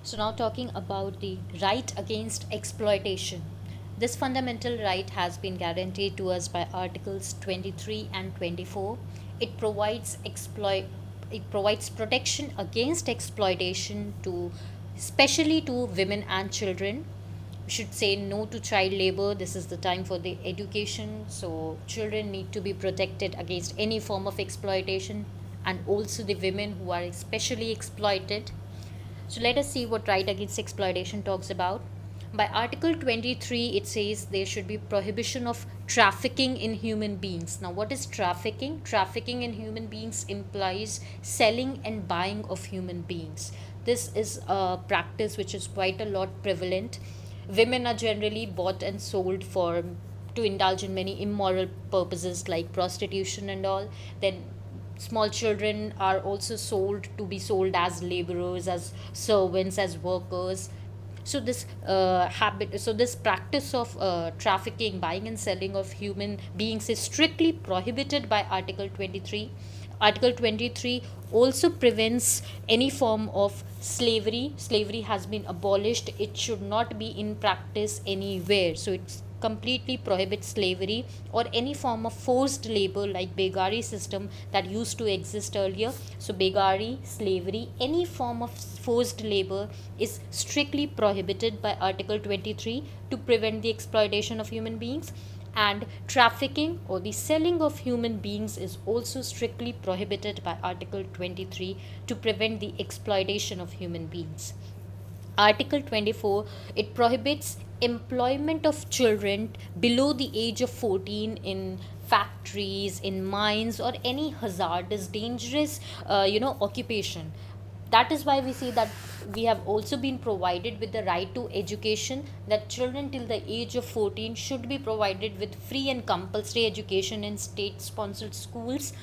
So, now talking about the right against exploitation. This fundamental right has been guaranteed to us by Articles 23 and 24. It provides protection against exploitation to especially to women and children. We should say no to child labor. This is the time for the education, so children need to be protected against any form of exploitation, and also the women who are especially exploited. So let us see what right against exploitation talks about. By Article 23, it says there should be prohibition of trafficking in human beings. Now, what is trafficking? Trafficking in human beings implies selling and buying of human beings. This is a practice which is quite a lot prevalent. Women are generally bought and sold for to indulge in many immoral purposes like prostitution and all. Then small children are also sold to be sold as laborers, as servants, as workers. So this practice of trafficking, buying and selling of human beings is strictly prohibited by Article 23. Article 23 also prevents any form of slavery has been abolished. It should not be in practice anywhere, so it completely prohibits slavery or any form of forced labor like begari system that used to exist earlier. So begari, slavery, any form of forced labor is strictly prohibited by Article 23 to prevent the exploitation of human beings. And trafficking or the selling of human beings is also strictly prohibited by Article 23 to prevent the exploitation of human beings. Article 24, it prohibits employment of children below the age of 14 in factories, in mines, or any hazardous, dangerous, occupation. That is why we see that we have also been provided with the right to education, that children till the age of 14 should be provided with free and compulsory education in state sponsored schools,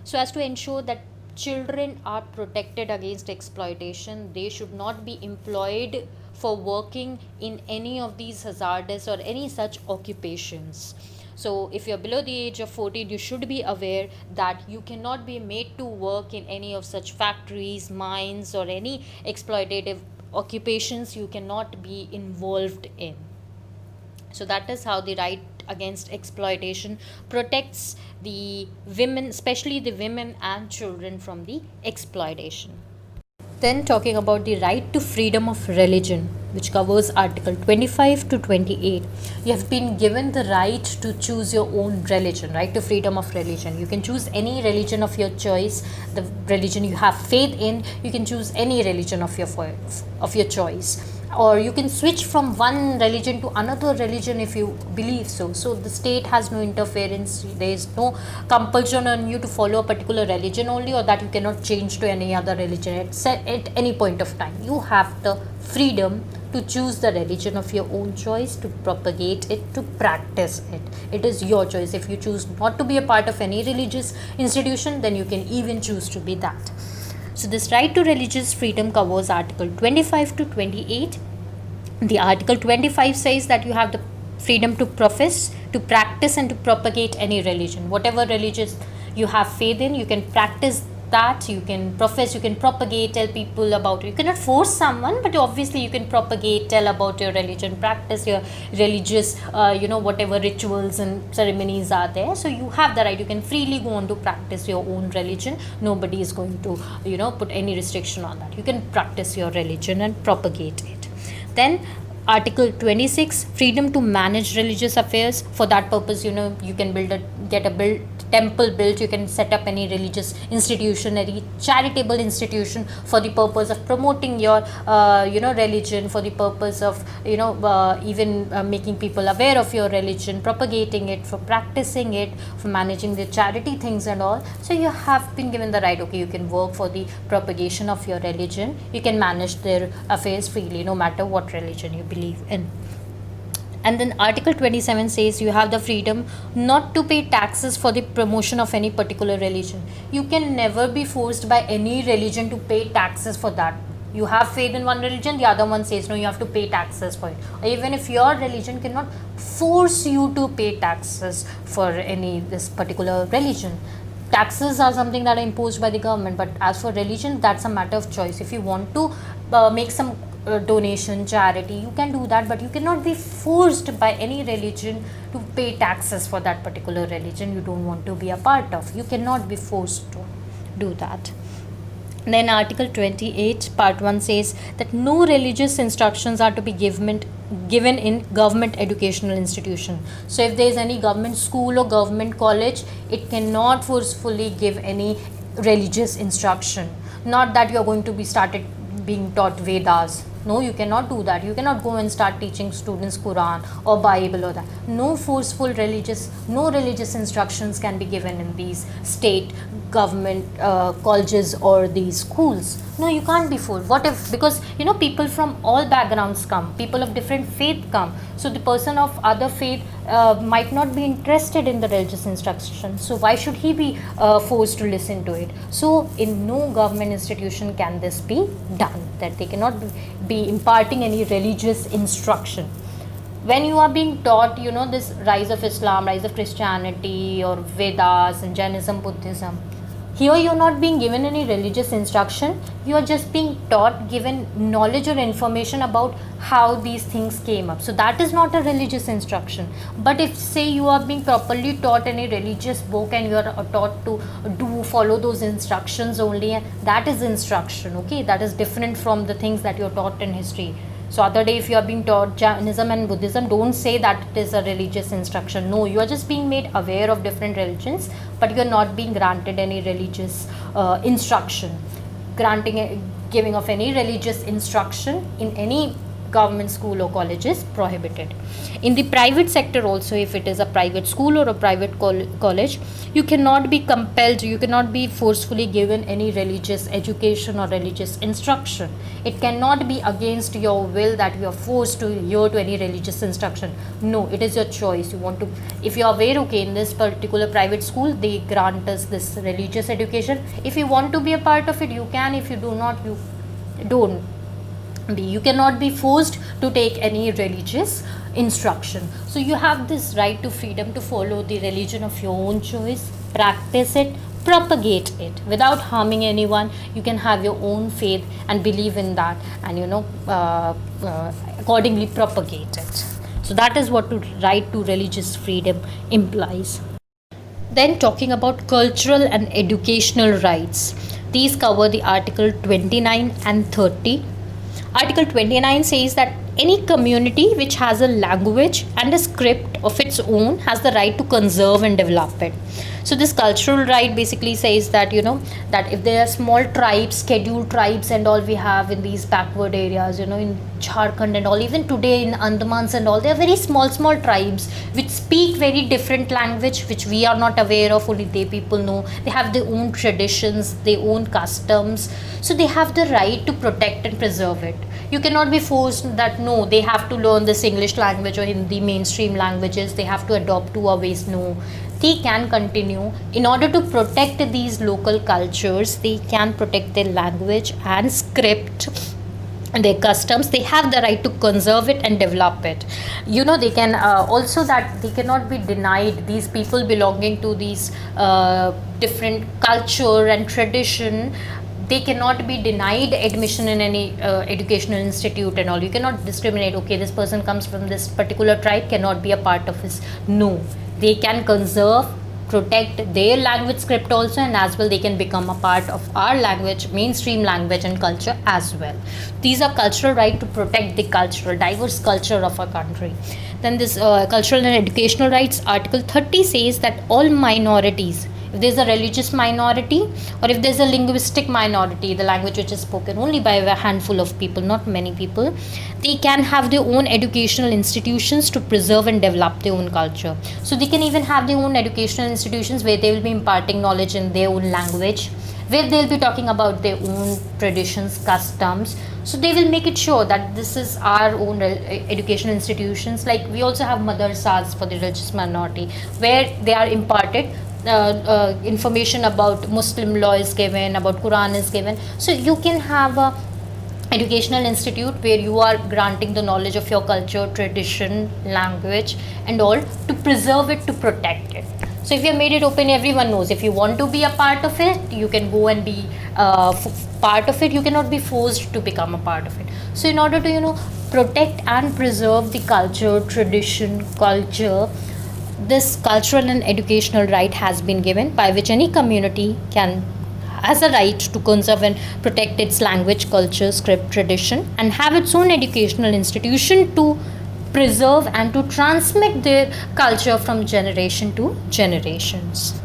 so as to ensure that children are protected against exploitation. They should not be employed for working in any of these hazardous or any such occupations. So, if you're below the age of 14, you should be aware that you cannot be made to work in any of such factories, mines, or any exploitative occupations you cannot be involved in. So that is how the right against exploitation protects the women, especially the women and children, from the exploitation. Then talking about the right to freedom of religion, which covers Article 25 to 28. You have been given the right to choose your own religion, right to freedom of religion. You can choose any religion of your choice, the religion you have faith in. You can choose any religion of your choice, or you can switch from one religion to another religion if you believe so. So the state has no interference. There is no compulsion on you to follow a particular religion only, or that you cannot change to any other religion at any point of time. You have the freedom to choose the religion of your own choice, to propagate it, to practice it. It is your choice. If you choose not to be a part of any religious institution, then you can even choose to be that. So this right to religious freedom covers Article 25 to 28. The Article 25 says that you have the freedom to profess, to practice, and to propagate any religion. Whatever religious you have faith in, you can practice that, you can profess, you can propagate, tell people about it. You cannot force someone, but obviously you can propagate, tell about your religion, practice your religious, whatever rituals and ceremonies are there. So you have the right. You can freely go on to practice your own religion. Nobody is going to, put any restriction on that. You can practice your religion and propagate it. Then Article 26, freedom to manage religious affairs. For that purpose, you can get a temple built. You can set up any religious institution, any charitable institution for the purpose of promoting your, religion, for the purpose of, even making people aware of your religion, propagating it, for practicing it, for managing the charity things and all. So you have been given the right. Okay, you can work for the propagation of your religion. You can manage their affairs freely, no matter what religion you believe in. And then Article 27 says you have the freedom not to pay taxes for the promotion of any particular religion. You can never be forced by any religion to pay taxes for that. You have faith in one religion, the other one says no, you have to pay taxes for it. Or even if your religion cannot force you to pay taxes for any this particular religion. Taxes are something that are imposed by the government, but as for religion, that's a matter of choice. If you want to make some donation, charity, you can do that, but you cannot be forced by any religion to pay taxes for that particular religion you don't want to be a part of. You cannot be forced to do that. Then Article 28, Part 1 says that no religious instructions are to be given in government educational institution. So if there is any government school or government college, it cannot forcefully give any religious instruction. Not that you are going to be started being taught Vedas. No, you cannot do that. You cannot go and start teaching students Quran or Bible or that. No forceful no religious instructions can be given in these state government colleges or these schools. No, you can't be forced. What if, because people from all backgrounds come, people of different faith come. So the person of other faith might not be interested in the religious instruction. So why should he be forced to listen to it? So in no government institution can this be done, that they cannot be imparting any religious instruction. When you are being taught, this rise of Islam, rise of Christianity, or Vedas and Jainism, Buddhism, here you are not being given any religious instruction. You are just being taught, given knowledge or information about how these things came up. So that is not a religious instruction. But if, say, you are being properly taught any religious book and you are taught to follow those instructions only, that is instruction. Okay, that is different from the things that you are taught in history. So other day, if you are being taught Jainism and Buddhism, don't say that it is a religious instruction. No, you are just being made aware of different religions, but you are not being granted any religious instruction. Giving of any religious instruction in any government school or college is prohibited. In the private sector also, if it is a private school or a private college, you cannot be compelled, you cannot be forcefully given any religious education or religious instruction. It cannot be against your will that you are forced to hear to any religious instruction. No, it is your choice. You want to, if you are aware, okay, in this particular private school they grant us this religious education, if you want to be a part of it, you can. If you do not, you don't be. You cannot be forced to take any religious instruction. So you have this right to freedom to follow the religion of your own choice, practice it, propagate it without harming anyone. You can have your own faith and believe in that, and accordingly propagate it. So that is what right to religious freedom implies. Then talking about cultural and educational rights, these cover the Article 29 and 30. Article 29 says that any community which has a language and a script of its own has the right to conserve and develop it. So this cultural right basically says that that if there are small tribes, scheduled tribes and all we have in these backward areas, in Jharkhand and all, even today in Andamans and all, they are very small tribes which speak very different language which we are not aware of, only they people know. They have their own traditions, their own customs, so they have the right to protect and preserve it. You cannot be forced that no, they have to learn this English language or Hindi mainstream languages, they have to adopt to our ways. No, they can continue. In order to protect these local cultures, they can protect their language and script and their customs. They have the right to conserve it and develop it. They can also, that they cannot be denied, these people belonging to these different culture and tradition, they cannot be denied admission in any educational institute and all. You cannot discriminate, okay, this person comes from this particular tribe, cannot be a part of this. No, they can conserve, protect their language script also, and as well they can become a part of our language, mainstream language and culture as well. These are cultural right to protect the diverse culture of our country. Then this cultural and educational rights, Article 30 says that all minorities, if there's a religious minority or if there's a linguistic minority, the language which is spoken only by a handful of people, not many people, they can have their own educational institutions to preserve and develop their own culture. So they can even have their own educational institutions where they will be imparting knowledge in their own language, where they'll be talking about their own traditions, customs. So they will make it sure that this is our own educational institutions. Like we also have madrasas for the religious minority, where they are imparted information about Muslim law is given, about Quran is given. So you can have a educational institute where you are granting the knowledge of your culture, tradition, language and all, to preserve it, to protect it. So if you have made it open, everyone knows. If you want to be a part of it, you can go and be part of it, you cannot be forced to become a part of it. So in order to protect and preserve the culture, tradition, culture, this cultural and educational right has been given, by which any community can has a right to conserve and protect its language, culture, script, tradition, and have its own educational institution to preserve and to transmit their culture from generation to generations.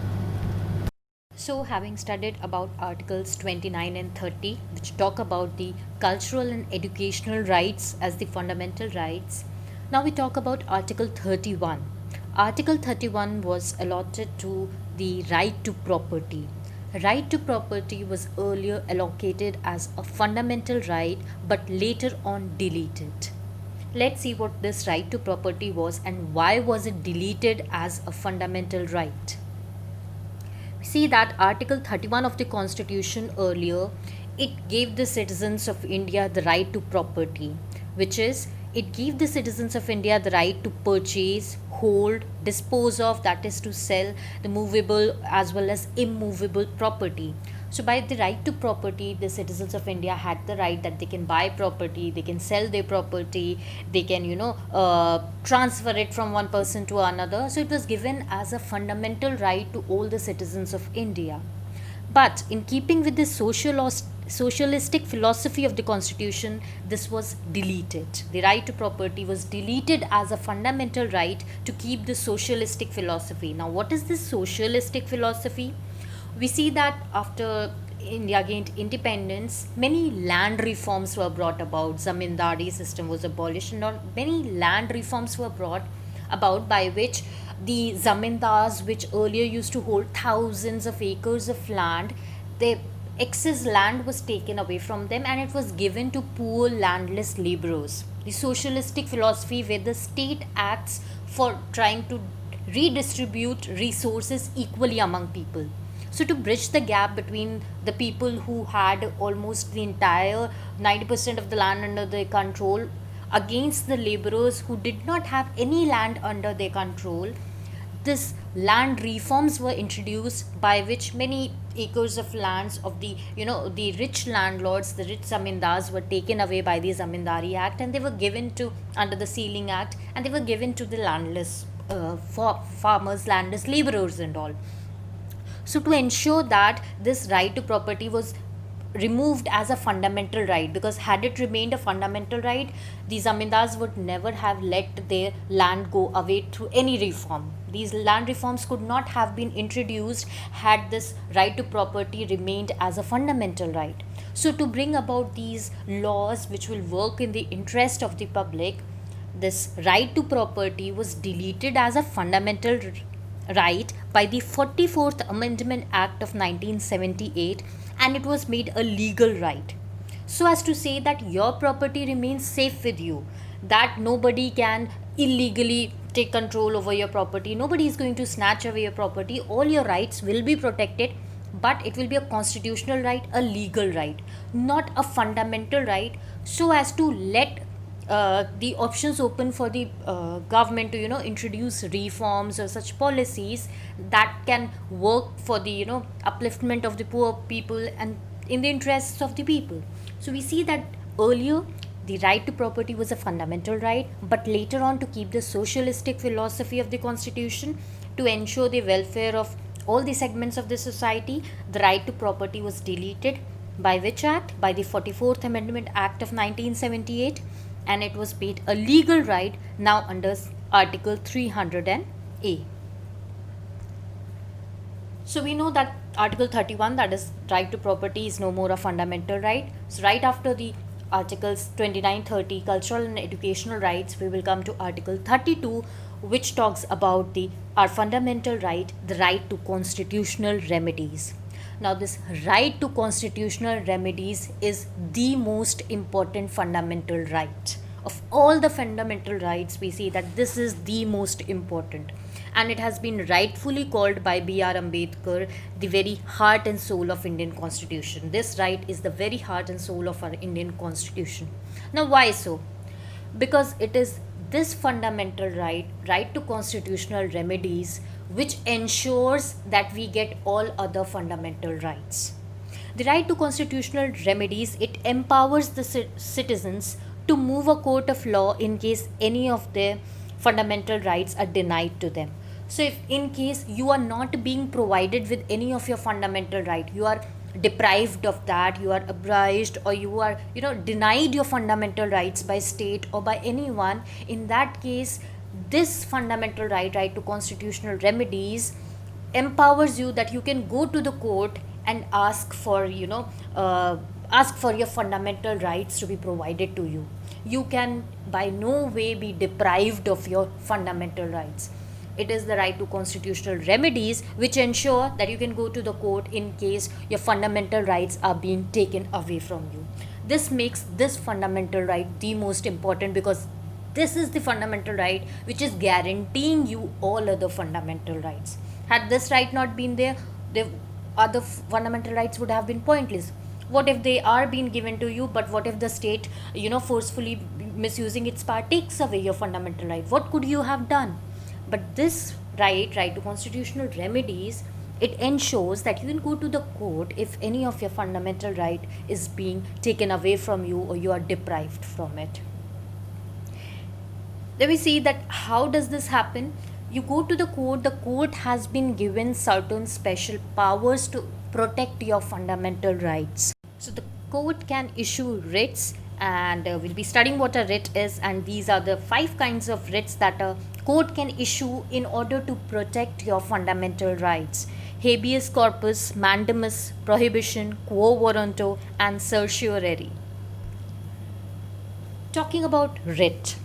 So, having studied about Articles 29 and 30, which talk about the cultural and educational rights as the fundamental rights, now we talk about Article 31. Article 31 was allotted to the right to property. Right to property was earlier allocated as a fundamental right but later on deleted. Let's see what this right to property was and why was it deleted as a fundamental right. We see that Article 31 of the Constitution earlier, it gave the citizens of India the right to property, which is it gave the citizens of India the right to purchase, hold, dispose of, that is to sell the movable as well as immovable property. So, by the right to property, the citizens of India had the right that they can buy property, they can sell their property, they can, transfer it from one person to another. So, it was given as a fundamental right to all the citizens of India. But in keeping with the socialistic philosophy of the constitution, this was deleted. The right to property was deleted as a fundamental right to keep the socialistic philosophy. Now, what is this socialistic philosophy? We see that after India gained independence, many land reforms were brought about. Zamindari system was abolished, and many land reforms were brought about, by which the zamindars, which earlier used to hold thousands of acres of land, their excess land was taken away from them and it was given to poor landless laborers. The socialistic philosophy, where the state acts for trying to redistribute resources equally among people. So, to bridge the gap between the people who had almost the entire 90% of the land under their control against the laborers who did not have any land under their control, this land reforms were introduced, by which many acres of lands of the rich landlords, the rich zamindars, were taken away by the Zamindari Act, and they were given to under the Sealing Act, and they were given to the landless farmers, landless laborers, and all. So, to ensure that this right to property was removed as a fundamental right, because had it remained a fundamental right, the zamindars would never have let their land go away through any reform. These land reforms could not have been introduced had this right to property remained as a fundamental right. So, to bring about these laws which will work in the interest of the public, this right to property was deleted as a fundamental right by the 44th Amendment Act of 1978, and it was made a legal right, so as to say that your property remains safe with you, that nobody can illegally take control over your property, nobody is going to snatch away your property, all your rights will be protected, but it will be a constitutional right, a legal right, not a fundamental right, so as to let the options open for the government to introduce reforms or such policies that can work for the upliftment of the poor people and in the interests of the people. So we see that earlier the right to property was a fundamental right, but later on, to keep the socialistic philosophy of the constitution, to ensure the welfare of all the segments of the society, the right to property was deleted. By which act? By the 44th Amendment Act of 1978, and it was made a legal right now under Article 300A. So we know that Article 31, that is right to property, is no more a fundamental right. So right after the Articles 29, 30, cultural and educational rights, we will come to Article 32, which talks about our fundamental right, the right to constitutional remedies. Now, this right to constitutional remedies is the most important fundamental right. Of all the fundamental rights, we see that this is the most important. And it has been rightfully called by B.R. Ambedkar the very heart and soul of Indian Constitution. This right is the very heart and soul of our Indian Constitution. Now, why so? Because it is this fundamental right, right to constitutional remedies, which ensures that we get all other fundamental rights. The right to constitutional remedies, it empowers the citizens to move a court of law in case any of their fundamental rights are denied to them. So if in case you are not being provided with any of your fundamental right, you are deprived of that, you are abridged, or you are denied your fundamental rights by state or by anyone, in that case this fundamental right to constitutional remedies, empowers you that you can go to the court and ask for your fundamental rights to be provided to you. You can by no way be deprived of your fundamental rights. It is the right to constitutional remedies which ensure that you can go to the court in case your fundamental rights are being taken away from you. This makes this fundamental right the most important, because this is the fundamental right which is guaranteeing you all other fundamental rights. Had this right not been there, the other fundamental rights would have been pointless. What if they are being given to you, but what if the state forcefully misusing its power takes away your fundamental right? What could you have done? But this right to constitutional remedies, it ensures that you can go to the court if any of your fundamental right is being taken away from you or you are deprived from it. Let me see that how does this happen. You go to the court has been given certain special powers to protect your fundamental rights. So the court can issue writs, and we'll be studying what a writ is, and these are the 5 kinds of writs that a court can issue in order to protect your fundamental rights: habeas corpus, mandamus, prohibition, quo warranto, and certiorari. Talking about writ,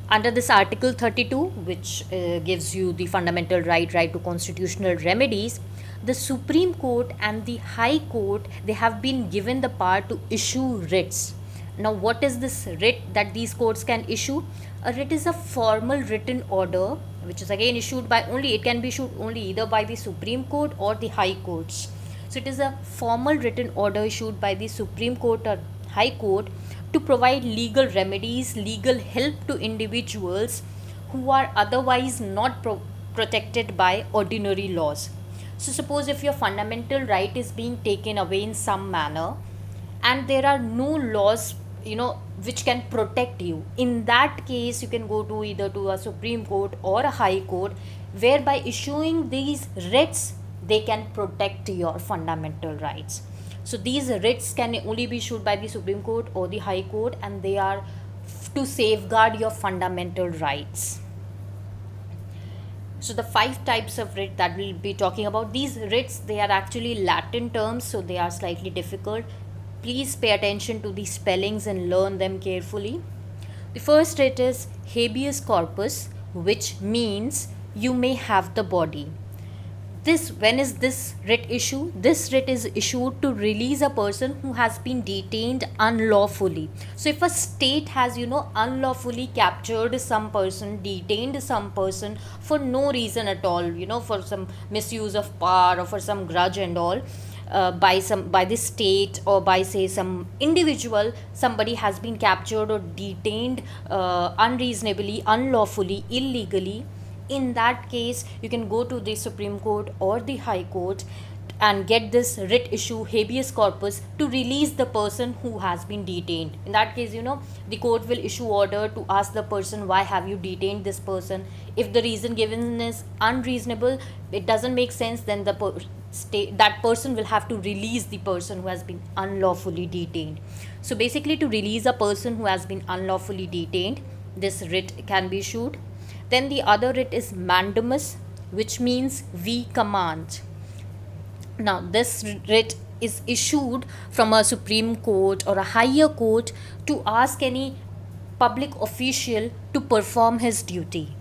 under this Article 32, which gives you the fundamental right to constitutional remedies, the Supreme Court and the High Court, they have been given the power to issue writs. Now, what is this writ that these courts can issue? A writ is a formal written order which is again issued by it can be issued only either by the Supreme Court or the High Courts. So it is a formal written order issued by the Supreme Court or High Court to provide legal remedies, legal help to individuals who are otherwise not protected by ordinary laws. So suppose if your fundamental right is being taken away in some manner and there are no laws which can protect you, in that case you can go to either to a Supreme Court or a High Court, whereby issuing these writs they can protect your fundamental rights. So these writs can only be issued by the Supreme Court or the High Court, and they are to safeguard your fundamental rights. So the 5 types of writ that we'll be talking about, these writs, they are actually Latin terms, so they are slightly difficult. Please pay attention to the spellings and learn them carefully. The first writ is habeas corpus, which means you may have the body. When is this writ issued? This writ is issued to release a person who has been detained unlawfully. So if a state has unlawfully captured some person, detained some person for no reason at all, for some misuse of power or for some grudge and all, by the state or by say some individual, somebody has been captured or detained unreasonably, unlawfully, illegally. In that case, you can go to the Supreme Court or the High Court and get this writ issue, habeas corpus, to release the person who has been detained. In that case, the court will issue order to ask the person, why have you detained this person? If the reason given is unreasonable, it doesn't make sense, then that person will have to release the person who has been unlawfully detained. So basically, to release a person who has been unlawfully detained, this writ can be issued. Then the other writ is mandamus, which means we command. Now this writ is issued from a Supreme Court or a higher court to ask any public official to perform his duty.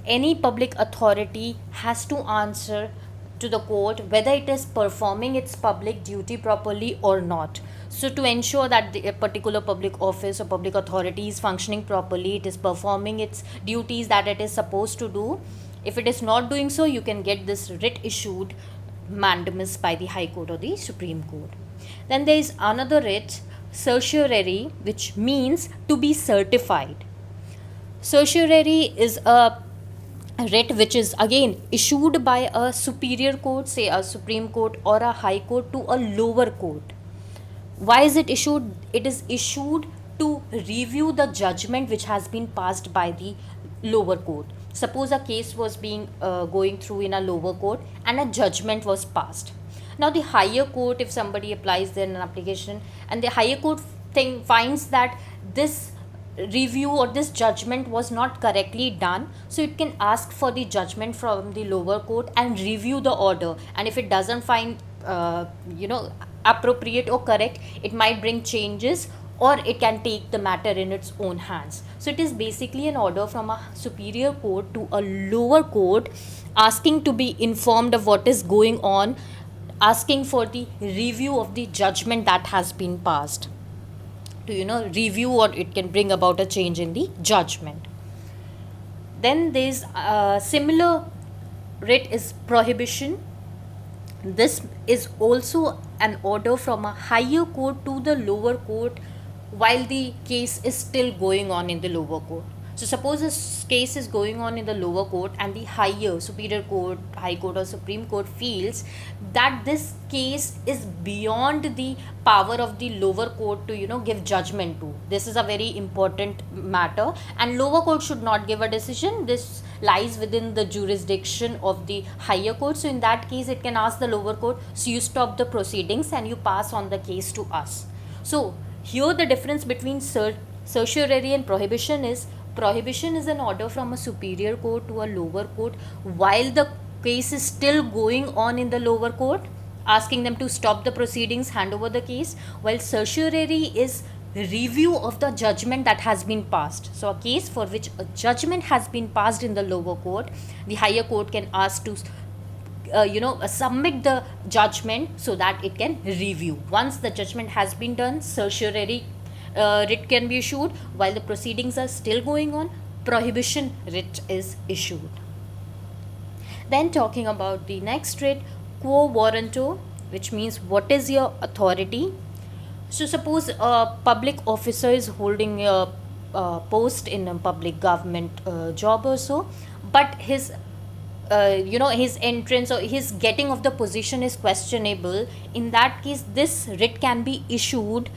Any public authority has to answer to the court whether it is performing its public duty properly or not. So to ensure that a particular public office or public authority is functioning properly, it is performing its duties that it is supposed to do. If it is not doing so, you can get this writ issued, mandamus, by the High Court or the Supreme Court. Then there is another writ, certiorari, which means to be certified. Certiorari is a writ which is again issued by a superior court, say a Supreme Court or a High Court, to a lower court. Why is it issued? It is issued to review the judgment which has been passed by the lower court. Suppose a case was being going through in a lower court and a judgment was passed. Now the higher court, if somebody applies their an application and the higher court finds that this review or this judgment was not correctly done, so it can ask for the judgment from the lower court and review the order, and if it doesn't find appropriate or correct, it might bring changes or it can take the matter in its own hands. So it is basically an order from a superior court to a lower court asking to be informed of what is going on, asking for the review of the judgment that has been passed, to review, or it can bring about a change in the judgment. Then there's similar writ is prohibition. This is also an order from a higher court to the lower court while the case is still going on in the lower court. So suppose this case is going on in the lower court and the higher superior court, high court or Supreme Court feels that this case is beyond the power of the lower court to give judgment to. This is a very important matter and lower court should not give a decision. This lies within the jurisdiction of the higher court. So in that case it can ask the lower court, so you stop the proceedings and you pass on the case to us. So here the difference between certiorari and prohibition is an order from a superior court to a lower court while the case is still going on in the lower court, asking them to stop the proceedings, hand over the case, while certiorari is review of the judgment that has been passed. So a case for which a judgment has been passed in the lower court, the higher court can ask to submit the judgment so that it can review. Once the judgment has been done, certiorari writ can be issued. While the proceedings are still going on, prohibition writ is issued. Then talking about the next writ, quo warranto, which means what is your authority. So suppose a public officer is holding a post in a public government job or so, but his his entrance or his getting of the position is questionable. In that case, this writ can be issued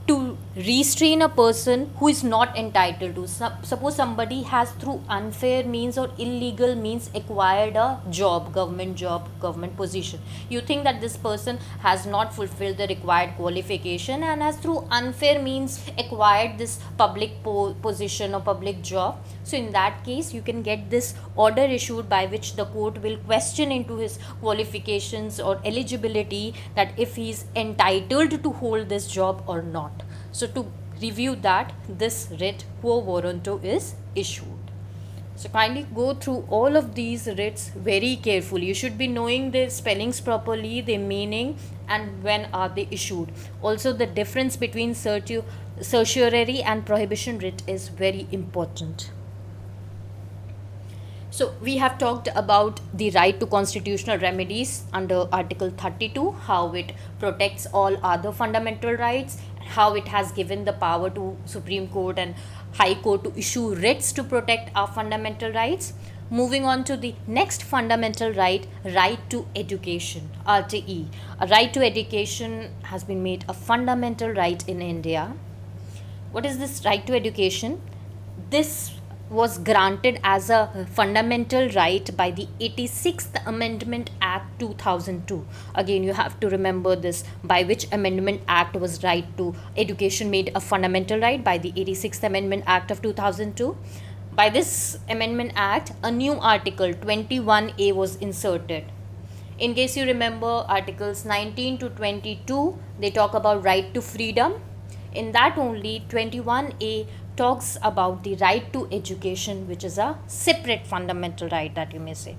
to restrain a person who is not entitled to. Suppose somebody has through unfair means or illegal means acquired a job, government position. You think that this person has not fulfilled the required qualification and has through unfair means acquired this public position or public job. So in that case, you can get this order issued by which the court will question into his qualifications or eligibility, that if he is entitled to hold this job or not. So to review that, this writ quo warranto is issued. So kindly go through all of these writs very carefully. You should be knowing their spellings properly, their meaning, and when are they issued. Also the difference between certiorari and prohibition writ is very important. So we have talked about the right to constitutional remedies under Article 32, how it protects all other fundamental rights, how it has given the power to Supreme Court and High Court to issue writs to protect our fundamental rights. Moving on to the next fundamental right, right to education, RTE. A right to education has been made a fundamental right in India. What is this right to education? This was granted as a fundamental right by the 86th Amendment Act 2002. Again, you have to remember this, by which Amendment Act was right to education made a fundamental right, by the 86th Amendment Act of 2002. By this Amendment Act, a new article 21A was inserted. In case you remember, articles 19 to 22, they talk about right to freedom. In that only 21A talks about the right to education, which is a separate fundamental right, that you may say.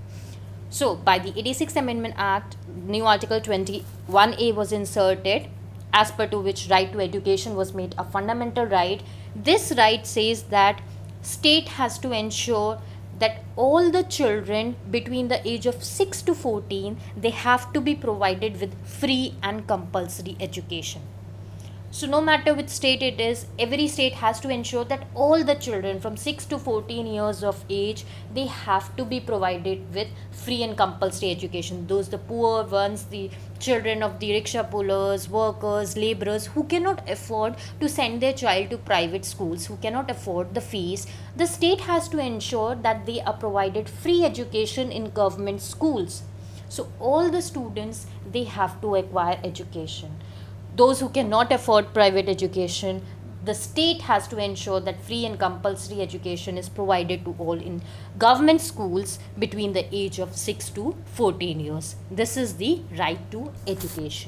So by the 86th Amendment Act, new article 21A was inserted, as per to which right to education was made a fundamental right. This right says that state has to ensure that all the children between the age of 6 to 14, they have to be provided with free and compulsory education. So, no matter which state it is, every state has to ensure that all the children from 6 to 14 years of age, they have to be provided with free and compulsory education. Those the poor ones, the children of the rickshaw pullers, workers, laborers who cannot afford to send their child to private schools, who cannot afford the fees, the state has to ensure that they are provided free education in government schools. So all the students, they have to acquire education. Those who cannot afford private education, the state has to ensure that free and compulsory education is provided to all in government schools between the age of 6 to 14 years. This is the right to education.